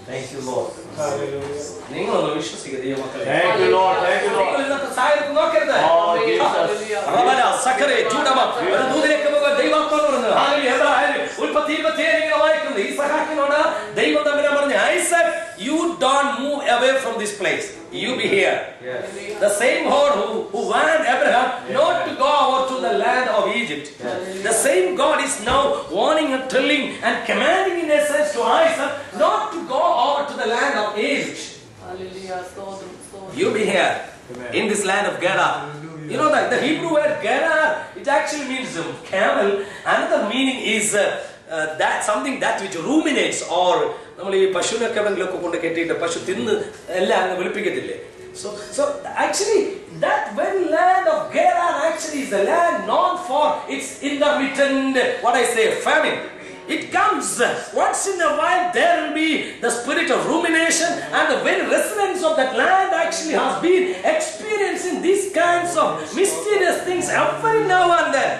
Thank you, Lord. Hallelujah. നിങ്ങളൊന്ന് വിശ്വസിക്കുക ദൈവമക്കളെ. Thank you, Lord. Thank you, Lord. നിങ്ങൾ ഇന്നത്തെ സാഹചര്യത്തിൽ നോക്കരുത്. Oh, Jesus. റവല, സക്കരെ, ചൂടമ, ഒരു ദൂതിലേക്ക് പോകുക ദൈവാത്മാവ് പറഞ്ഞു. ഹല്ലേലൂയ. എബ്രായരിൽ ഉൽപ്പത്തി 27 ഇങ്ങനെ വായിക്കുന്നു. ഈസഹാക്കിനോട് ദൈവം തമ്മിൽ പറഞ്ഞു, Isaac, you don't move away from this place. You be here. Yes. The same God who warned Abraham not to go over to the land of Egypt. The same God is now warning and telling and commanding in essence to Isaac not to go over to the land of Egypt. Hallelujah. You be here. Amen. In this land of Gerar. You know that the Hebrew word Gerar, it actually means camel. Another meaning is that something that which ruminates or normally പശുവിനൊക്കെ എവിടെയെങ്കിലുമൊക്കെ കൊണ്ട് കെട്ടിയിട്ട് പശു തിന്ന് എല്ലാം അങ്ങ് വെളുപ്പിക്കത്തില്ലേ. So actually that very land of Gerar actually is the land known for its intermittent, what I say, famine. It comes once in a while. There will be the spirit of rumination, and the very residents of that land actually has been experiencing these kinds of mysterious things every now and then.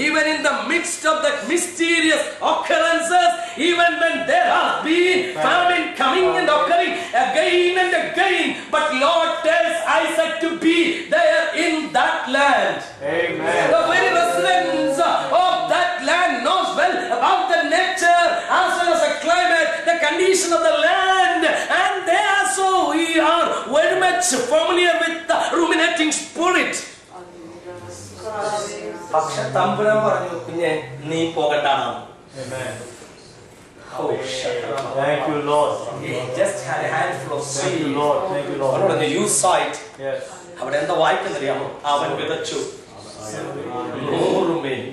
Even in the midst of that mysterious occurrences, even when there has been famine coming and occurring again and again, but Lord tells Isaac to be there in that land. Amen. The very residents of that land knows well about the nature as well as the climate, the condition of the land, and they also we are very much familiar with the ruminating spirit. പക്ഷെ തമ്പുരാൻ പറഞ്ഞു, കുഞ്ഞെ നീ പോകണ്ടാണ്. Amen. Oh, Thank you, Lord. he just had a handful of Thank you, seed. Lord. Thank you, Lord. അവനോട് you saw it. Yes. അവിടെ എന്താ വായിക്കുന്നറിയാമോ? അവൻ വിതച്ചു 100 മേനി.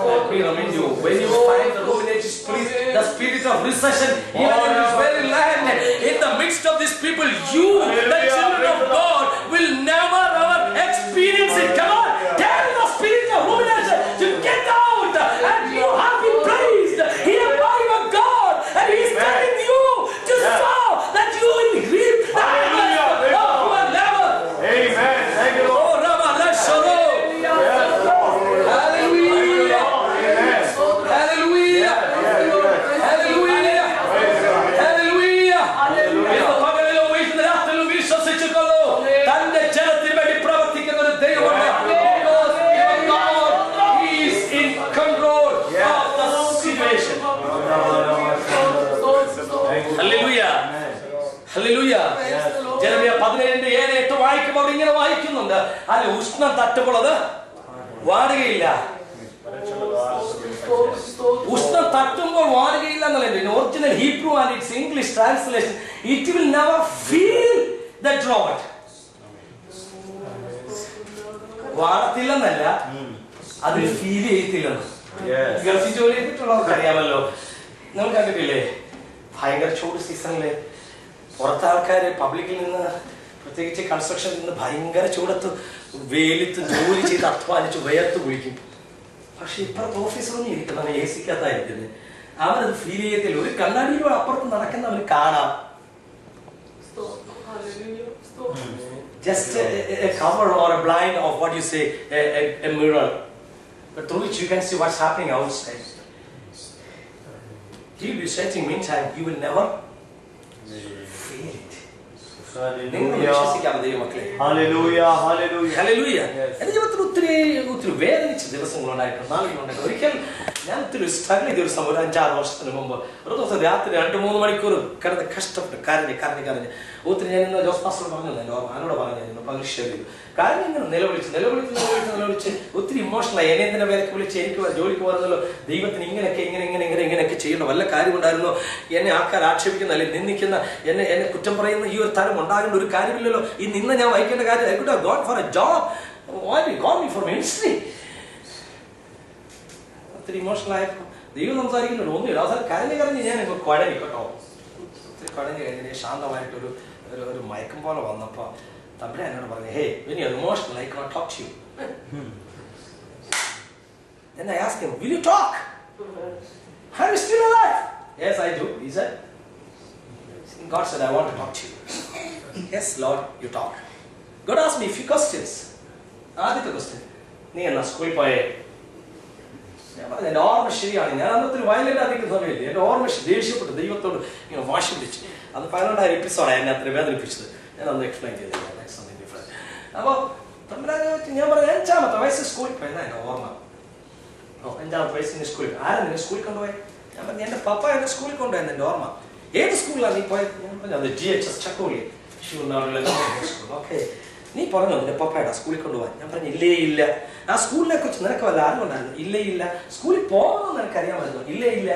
Let me remind you, when you find the ruminating spirit, the spirit of recession, even in this very land, in the midst of these people, you, the children of God, will never ever experience it. Come on, tell the spirit of rumination to get out, and you have been placed here by your God, and He is telling you to sow that you will reap the harvest of your labor. Amen. Thank you, Lord. Oh, Rama, let's show. Yes, Lord. Hallelujah. Amen. Hallelujah. Hallelujah. Hallelujah. ഇന്ന് പകലിലും ഇന്ന് രാത്രിയിലും വിശ്വസിച്ചുകൊള്ളൂ. തന്റെ ജനത്തിന് വേണ്ടി പ്രവർത്തിക്കുന്ന ഒരു ദൈവമുണ്ട്. Because your God is in control of the situation. Hallelujah. Hallelujah. Jeremiah 17:7-8 വായിക്കുമ്പോൾ ഇങ്ങനെ വായിക്കുന്നുണ്ട്. അല്ല, ഉഷ്ണം തട്ടുമ്പോൾ അത് വാടുകയില്ല. ഉഷ്ണം തട്ടുമ്പോൾ വാടുകയില്ല എന്നല്ല. Original Hebrew and it's English translation, it will never feel the drought. വാടത്തില്ലെന്നല്ല, അതിൽ ഫീൽ ചെയ്യത്തില്ലെന്ന്. ഗൾഫിൽ ജോലി ചെയ്തിട്ടുള്ളവർക്ക് അറിയാമല്ലോ. നമ്മൾ കണ്ടിട്ടില്ലേ, ഭയങ്കര ചൂട് സീസണില് പുറത്തെ ആൾക്കാര് പബ്ലിക്കിൽ നിന്ന്, പ്രത്യേകിച്ച് കൺസ്ട്രക്ഷനിൽ നിന്ന് ഭയങ്കര ചൂടത്ത് വെയിലത്ത് ജോലി ചെയ്ത് അധ്വാനിച്ച് വയർത്ത് കുളിക്കും. പക്ഷെ ഇപ്പുറത്തെ ഓഫീസിലൊന്നും ഇരിക്കുന്നവൻ എ സിക്കകത്തായിരിക്കുന്നത്, അവനത് ഫീൽ ചെയ്യത്തില്ല. ഒരു കണ്ണാടിയിലൂടെ അപ്പുറത്ത് നടക്കുന്നവന് കാണാം. Just a cover or a blind of what you say, a mirror, but through which you can see what's happening outside. He'll be stretching, meantime you will never feel it. നിങ്ങൾ വിശ്വസിക്കാമോ ദൈവമക്കളെ? Hallelujah. Hallelujah. Hallelujah. Yes. എന്റെ ജീവിതത്തിൽ ഒത്തിരി വേദനിച്ച ദിവസങ്ങളുണ്ടായിട്ടുണ്ട്, നാളുകളുണ്ടായിട്ടുണ്ട്. ഒരിക്കൽ ഞാൻ ഒത്തിരി struggle ചെയ്ത ഒരു സമയം, ഒരു 5-6 വർഷത്തിന് മുമ്പ് ഒരു ദിവസം രാത്രി 2-3 മണിക്കൂർ കിടന്ന് കഷ്ടപ്പെട്ട് കരഞ്ഞ് ഒത്തിരി. ഞാൻ ഇന്ന് ജോസ് പാസ്റ്റർ പറഞ്ഞല്ലോ, അവനോട് പറഞ്ഞു, പരീക്ഷ കാരണം ഇങ്ങനെ നിലവിളിച്ച് ഒത്തിരി ഇമോഷണലായി. എന്നെ എന്തിനാ വിലക്ക് വിളിച്ച് എനിക്ക് ജോലിക്ക് പോകുന്നല്ലോ, ദൈവത്തിന് ഇങ്ങനെയൊക്കെ ചെയ്യണം, വല്ല കാര്യമുണ്ടായിരുന്നോ, എന്നെ ആൾക്കാർ ആക്ഷേപിക്കുന്ന അല്ലെങ്കിൽ നിന്ദിക്കുന്ന, എന്നെ കുറ്റം പറയുന്ന ഈ ഒരു തരം ഉണ്ടാകേണ്ട ഒരു കാര്യമില്ലല്ലോ. ഈ നിന്ന് ഞാൻ വായിക്കേണ്ട കാര്യം, I could have gone for a job. Why did you call me for ministry? ഒത്തിരി ഇമോഷണൽ ആയപ്പോൾ ദൈവം സംസാരിക്കുന്നുണ്ട്. ഒന്നുമില്ല, അവസാനം കരഞ്ഞ് ഞാൻ കുഴഞ്ഞു കേട്ടോ. ഒത്തിരി കുഴഞ്ഞു കഴിഞ്ഞ് ശാന്തമായിട്ടൊരു ഒരു മയക്കം പോലെ വന്നപ്പോൾ തമ്പുരാൻ എന്നോട് പറഞ്ഞു, hey, when you are emotional, I cannot talk to you. Then I asked him, will you talk? Are you still alive? Yes, I do, he said. God said, I want to talk to you. Yes, Lord, you talk. God asked me a few questions. ആദ്യത്തെ question, നീ എന്നാ സ്കൂളിൽ പോയേ? ഞാൻ പറഞ്ഞു എൻ്റെ ഓർമ്മ ശരിയാണ്. ഞാൻ അന്നത്തെ ഒരു വയലൻ്റ് ആയിരിക്കുന്ന സമയത്ത് എൻ്റെ ഓർമ്മ ദേഷ്യപ്പെട്ടു ദൈവത്തോട് ഇങ്ങനെ വാശി പിടിച്ചു. അത് 11ാം എപ്പിസോഡാണ് എന്നെ അത്ര വേദനിപ്പിച്ചത്. ഞാൻ അന്ന് എക്സ്പ്ലെയിൻ ചെയ്തില്ല. അപ്പോൾ ഞാൻ പറഞ്ഞു 5ാമത്തെ വയസ്സ് സ്കൂളിൽ പോയതാ എൻ്റെ ഓർമ്മ. 5ാമത്തെ വയസ്സിന് സ്കൂളിൽ ആരാ നിന്നെ സ്കൂളിൽ കൊണ്ടുപോയി? ഞാൻ പറഞ്ഞു എൻ്റെ പപ്പ എന്നെ സ്കൂളിൽ കൊണ്ടുപോയെന്ന് എൻ്റെ ഓർമ്മ. ഏത് സ്കൂളിലാണ് നീ പോയത്? ഞാൻ പറഞ്ഞു അത് GHS ചക്കോളി. ഓക്കെ, നീ പറഞ്ഞോ നിന്റെ പപ്പയുടെ സ്കൂളിൽ കൊണ്ടുപോകാൻ? ഞാൻ പറഞ്ഞു ഇല്ലേ ഇല്ല. ആ സ്കൂളിനെ കുറിച്ച് നിനക്ക് വല്ല അറിവുണ്ടായിരുന്നു? ഇല്ലേ ഇല്ല. സ്കൂളിൽ പോകണമെന്ന് നിനക്ക് അറിയാമായിരുന്നു? ഇല്ലേ ഇല്ല.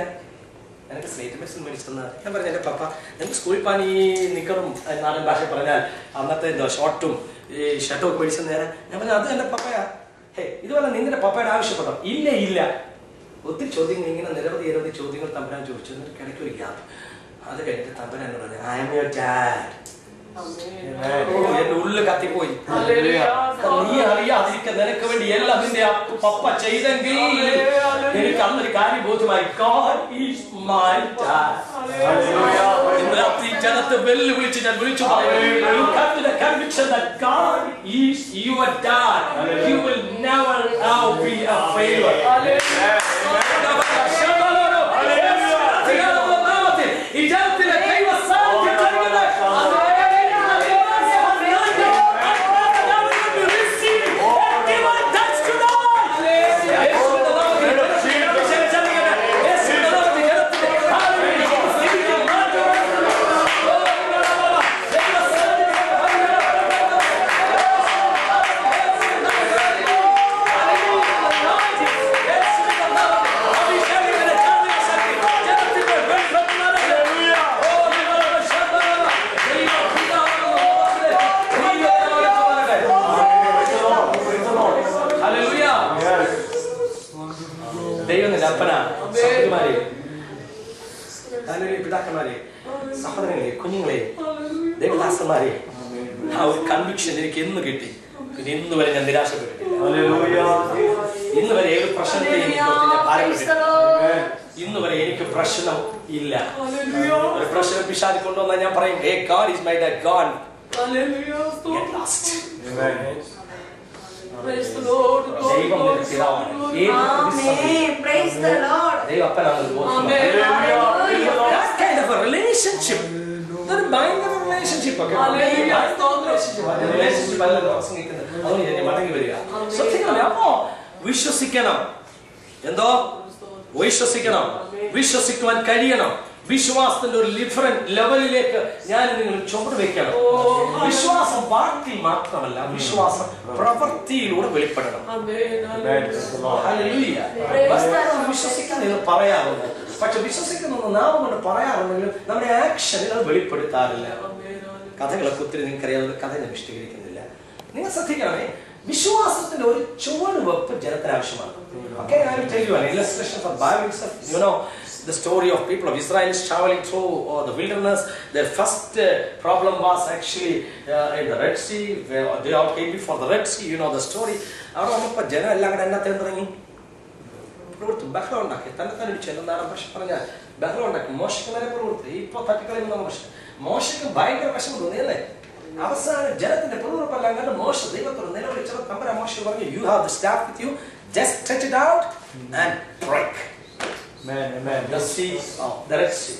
എനിക്ക് സ്ലേറ്റ് പെൻസിൽ മേടിച്ചെന്ന്. ഞാൻ പറഞ്ഞു എൻ്റെ പപ്പ എനിക്ക് സ്കൂളിൽ പോകാൻ ഈ നിക്കറും നാടൻ ഭാഷ പറഞ്ഞാൽ അന്നത്തെ എന്തോ ഷോർട്ടും ഈ ഷർട്ടും ഒക്കെ മേടിച്ചെന്ന് നേരം. ഞാൻ പറഞ്ഞു അത് എൻ്റെ പപ്പയാ. ഇതുപോലെ നിന്റെ പപ്പയുടെ ആവശ്യപ്പെട്ടോ? ഇല്ല ഇല്ല. ഒത്തിരി ചോദ്യങ്ങൾ ഇങ്ങനെ നിരവധി ചോദ്യങ്ങൾ തമ്പുരാൻ ചോദിച്ചു. എന്നിട്ട് കിടയ്ക്ക് ഒരു ഗ്യാപ്പ്. അത് കഴിഞ്ഞിട്ട് തമ്പുരാൻ എന്നോട് പറഞ്ഞു ഐ ആം യുവർ ഡാഡ്. എന്റെ ഉള്ളിൽ കത്തിപ്പോയി. നീ അറിയാതിരിക്കാൻ നിനക്ക് വേണ്ടി എല്ലാം നിന്റെ പപ്പ ചെയ്തെങ്കിൽ എനിക്ക് അന്നൊരു കാര്യം ബോധ്യമായി. God is my dad. ഇന്ന് രാത്രി ജനത്തെ വെല്ലുവിളിച്ച് ഞാൻ വിളിച്ചു പറഞ്ഞു conviction that God is your dad. You will never be a failure. ഈ ജനത്തിലെ ദൈവ സാന്നിധ്യം പിതാക്കന്മാരെ, സഹോദരങ്ങളെ, കുഞ്ഞുങ്ങളെ, ദേവദാസന്മാരെ, ആ ഒരു കൺവിക്ഷൻ എനിക്ക് എന്ന് കിട്ടി. പിന്നെ ഇന്ന് വരെ ഞാൻ നിരാശപ്പെട്ടിട്ടില്ല. ഇന്ന് വരെ ഏത് പ്രശ്നത്തെയും ഞാൻ ഭാരപ്പെട്ടിട്ടില്ല. ഇന്ന് വരെ എനിക്ക് പ്രശ്നം ഇല്ല. ഒരു പ്രശ്നം പിശാച് കൊണ്ടുവന്നാൽ ഞാൻ പറയും God is my dad. God get lost. Praise the Lord. ദൈവം നിന്റെ പിതാവാണ്. Praise the Lord. ദൈവം അപ്പനാണ്. That kind of a relationship. അതൊരു ഭയങ്കര റിലേഷൻഷിപ്പ് ഒക്കെ. റിലേഷൻഷിപ്പ് അല്ല പ്രസംഗിക്കുന്നത്. അതുകൊണ്ട് ഞാൻ മടങ്ങി വരിക. ശ്രദ്ധിക്കണം. അപ്പോ വിശ്വസിക്കണം. എന്തോ വിശ്വസിക്കണം. വിശ്വസിക്കുവാൻ കഴിയണം. വിശ്വാസത്തിന്റെ ഒരു ഡിഫറെന്റ് ലെവലിലേക്ക് ഞാൻ നിങ്ങൾ ചുവട് വെക്കണം. വിശ്വാസം വാക്കിൽ മാത്രമല്ല, വിശ്വാസം പ്രവൃത്തിയിലൂടെ വെളിപ്പെടണം. വിശ്വസിക്കാൻ നിങ്ങൾ പറയാറുണ്ട്, പക്ഷെ വിശ്വസിക്കുന്ന നാമം കൊണ്ട് പറയാറുണ്ടെങ്കിലും നമ്മുടെ ആക്ഷനിൽ അത് വെളിപ്പെടുത്താറില്ല. കഥകളൊക്കെ ഒത്തിരി നിങ്ങൾക്കറിയാവുന്ന കഥ ഞാൻ വിശദീകരിക്കുന്നില്ല. നിങ്ങൾ ശ്രദ്ധിക്കണമേ, വിശ്വാസത്തിന്റെ ഒരു ചുവടുവെപ്പ് ജനത്തിന് ആവശ്യമാണ്. Okay, I will tell you an illustration from Bible itself. You know the story of people of Israel traveling through the wilderness. Their first problem was actually in the Red Sea. They all came before the Red Sea. You know the story. അവിടെ വന്നപ്പോൾ ജനം എല്ലാം കൂടെ എന്നാത്തേം തുടങ്ങി പ്രവൃത്തി ബഹളം ഉണ്ടാക്കി. തന്നെ ചെല്ലുന്നാണ് പക്ഷെ പറഞ്ഞാൽ ബഹളം ഉണ്ടാക്കി. മോശയ്ക്ക് വരെ പ്രവൃത്തി ഇപ്പൊ തട്ടിക്കളയുന്ന മോശയ്ക്ക് ഭയങ്കര വിഷമം തോന്നിയല്ലേ. അവസാനം ജനത്തിന്റെ പ്രവൃത്തിയെല്ലാം കണ്ട് മോശ ദൈവത്തോട് നിലവിളിച്ചപ്പോൾ തമ്പുരാൻ മോശ പറഞ്ഞു, you have the staff with you, just stretch it out and break. The sea, the Red Sea.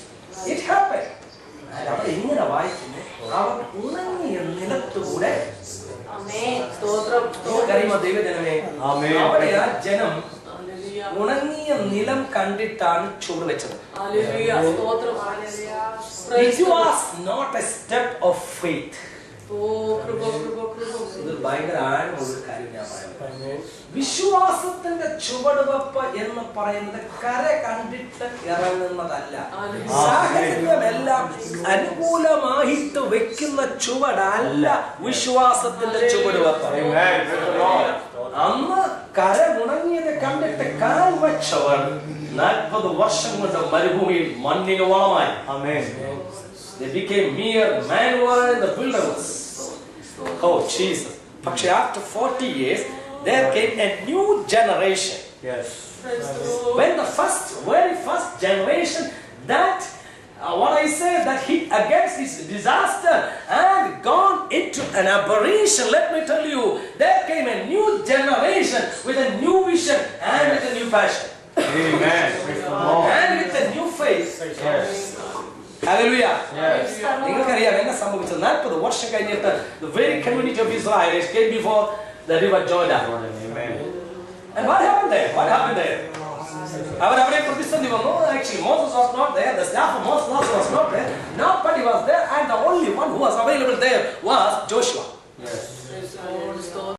It happened. അവിടെ ഇങ്ങനെ വായിക്കുന്നു, അവർ ഉണങ്ങിയ നിലത്തൂടെ ദൈവജനമേ, അവിടെ ആ ജനം ഉണങ്ങിയ നിലം കണ്ടിട്ടാണ് ചുവട് വെച്ചത്. It was not a step of faith. ഭയങ്കര ആഴമുള്ള കാര്യം ഞാൻ പറയാം. വിശ്വാസത്തിന്റെ ചുവടുവെപ്പ് എന്ന് പറയുന്നത് കര കണ്ടിട്ട് ഇറങ്ങുന്നതല്ല. സാഹചര്യമെല്ലാം അനുകൂലമായിട്ട് വെക്കുന്ന ചുവടല്ല വിശ്വാസത്തിന്റെ ചുവടുവെപ്പ്. അന്ന് കര ഉണങ്ങിയത് കണ്ടിട്ട് കാൽ വച്ചവർ 40 വർഷം കൊണ്ട് മരുഭൂമിയിൽ മണ്ണിന് വളമായി. They became mere manure in the wilderness. Oh Jesus! പക്ഷേ after 40 years, there came a new generation. Yes. When the very first generation that what I say that hit against this disaster and gone into an aberration, let me tell you, there came a new generation with a new vision and with a new passion. Amen. Praise the Lord. And with a new face. Yes. Hallelujah. Yes. നിങ്ങൾക്കറിയാം എന്നെ സംഭവിച്ചത് 40 വർഷം കഴിഞ്ഞിട്ട് the very community of Israel came before the river Jordan. Amen. And what happened there? What happened there? അവരെ പ്രതിസന്ധി വന്നു. Actually, Moses was not there. The staff of Moses was not there. Nobody was there, and the only one who was available there was Joshua. Yes.